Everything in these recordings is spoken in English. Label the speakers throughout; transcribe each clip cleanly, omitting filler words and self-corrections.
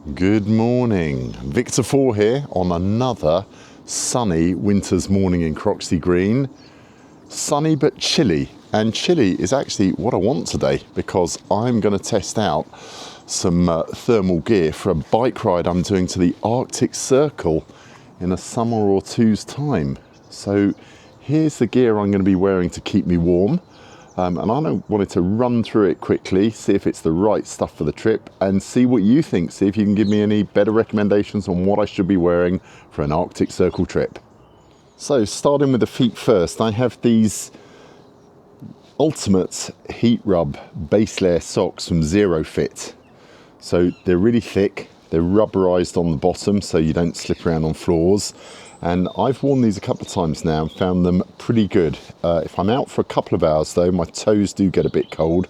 Speaker 1: Good morning, Victor 4 here on another sunny winter's morning in Croxley Green. Sunny but chilly, and chilly is actually what I want today because I'm going to test out some thermal gear for a bike ride I'm doing to the Arctic Circle in a summer or two's time. So here's the gear I'm going to be wearing to keep me warm. And I wanted to run through it quickly, see if it's the right stuff for the trip and see what you think. See if you can give me any better recommendations on what I should be wearing for an Arctic Circle trip. So starting with the feet first, I have these Ultimate Heat Rub base layer socks from Zerofit. So they're really thick, they're rubberized on the bottom so you don't slip around on floors. And I've worn these a couple of times now and found them pretty good. If I'm out for a couple of hours though, my toes do get a bit cold,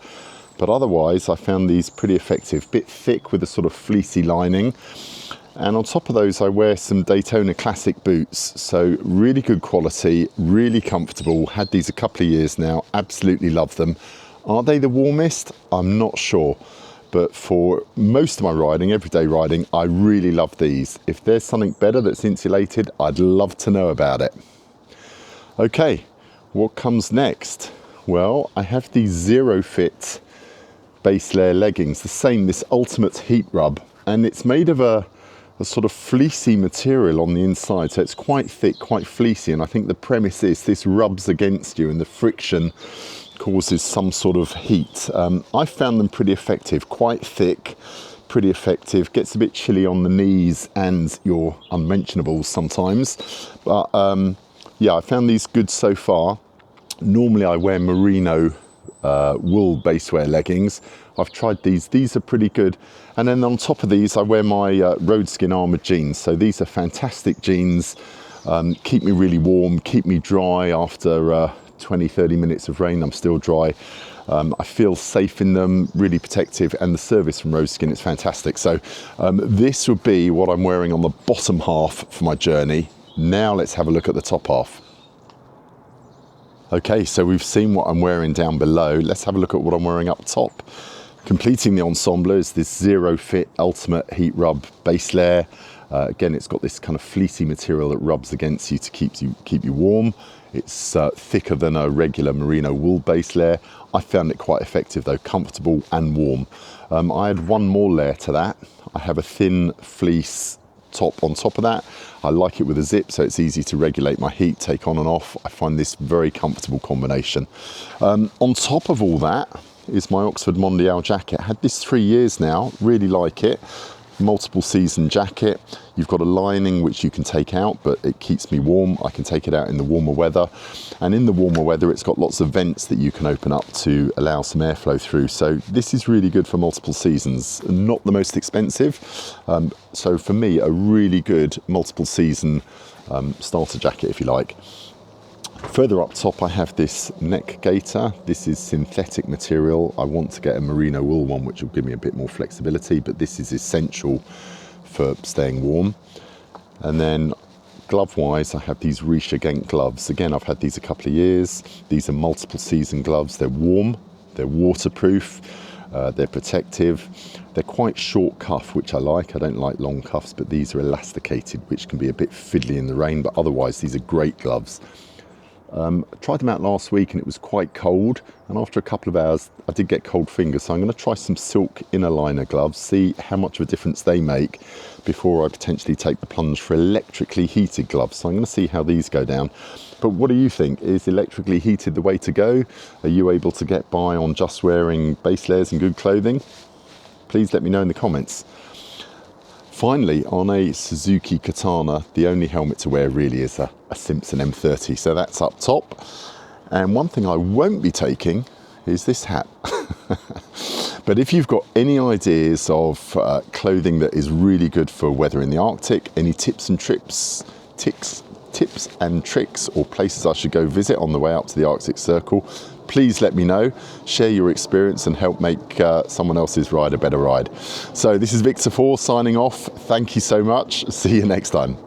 Speaker 1: but otherwise I found these pretty effective. Bit thick with a sort of fleecy lining. And on top of those, I wear some Daytona classic boots. So really good quality, really comfortable. Had these a couple of years now, absolutely love them. Are they the warmest? I'm not sure. But for most of my riding, everyday riding, I really love these. If there's something better that's insulated, I'd love to know about it. Okay, what comes next? Well, I have these Zerofit base layer leggings, the same, this Ultimate Heat Rub, and it's made of a sort of fleecy material on the inside, so it's quite thick, quite fleecy, and I think the premise is this rubs against you and the friction causes some sort of heat. I found them pretty effective, quite thick, pretty effective. Gets a bit chilly on the knees and your unmentionables sometimes. But yeah, I found these good so far. Normally I wear merino wool base wear leggings. I've tried these. These are pretty good. And then on top of these, I wear my Roadskin armored jeans. So these are fantastic jeans. Keep me really warm, keep me dry after 20-30 minutes of rain. I'm still dry. I feel safe in them, really protective, and the service from Roadskin is fantastic. So this would be what I'm wearing on the bottom half for my journey. Now let's have a look at the top half. Okay, so we've seen what I'm wearing down below. Let's have a look at what I'm wearing up top. Completing the ensemble is this Zerofit Ultimate Heat Rub base layer. Again, it's got this kind of fleecy material that rubs against you to keep you warm. It's thicker than a regular merino wool base layer. I found it quite effective though, comfortable and warm. I had one more layer to that. I have a thin fleece top on top of that. I like it with a zip, so it's easy to regulate my heat, take on and off. I find this very comfortable combination. On top of all that is my Oxford Mondial jacket. I had this 3 years now, really like it. Multiple season jacket. You've got a lining which you can take out, but it keeps me warm. I can take it out in the warmer weather, and in the warmer weather it's got lots of vents that you can open up to allow some airflow through. So this is really good for multiple seasons. Not the most expensive, so for me a really good multiple season starter jacket if you like. Further up top I have this neck gaiter. This is synthetic material. I want to get a merino wool one which will give me a bit more flexibility, but this is essential for staying warm. And then glove wise I have these Richa Ghent gloves. Again, I've had these a couple of years. These are multiple season gloves. They're warm, they're waterproof, they're protective. They're quite short cuff, which I like. I don't like long cuffs, but these are elasticated, which can be a bit fiddly in the rain, but otherwise these are great gloves. I tried them out last week and it was quite cold, and after a couple of hours I did get cold fingers, so I'm going to try some silk inner liner gloves, see how much of a difference they make before I potentially take the plunge for electrically heated gloves. So I'm going to see how these go down. But what do you think? Is electrically heated the way to go? Are you able to get by on just wearing base layers and good clothing? Please let me know in the comments. Finally, on a Suzuki Katana, the only helmet to wear really is a Simpson M30, so that's up top. And one thing I won't be taking is this hat. But if you've got any ideas of clothing that is really good for weather in the Arctic, any tips and tricks or places I should go visit on the way up to the Arctic Circle, please let me know, share your experience and help make someone else's ride a better ride. So this is Victor 4 signing off. Thank you so much. See you next time.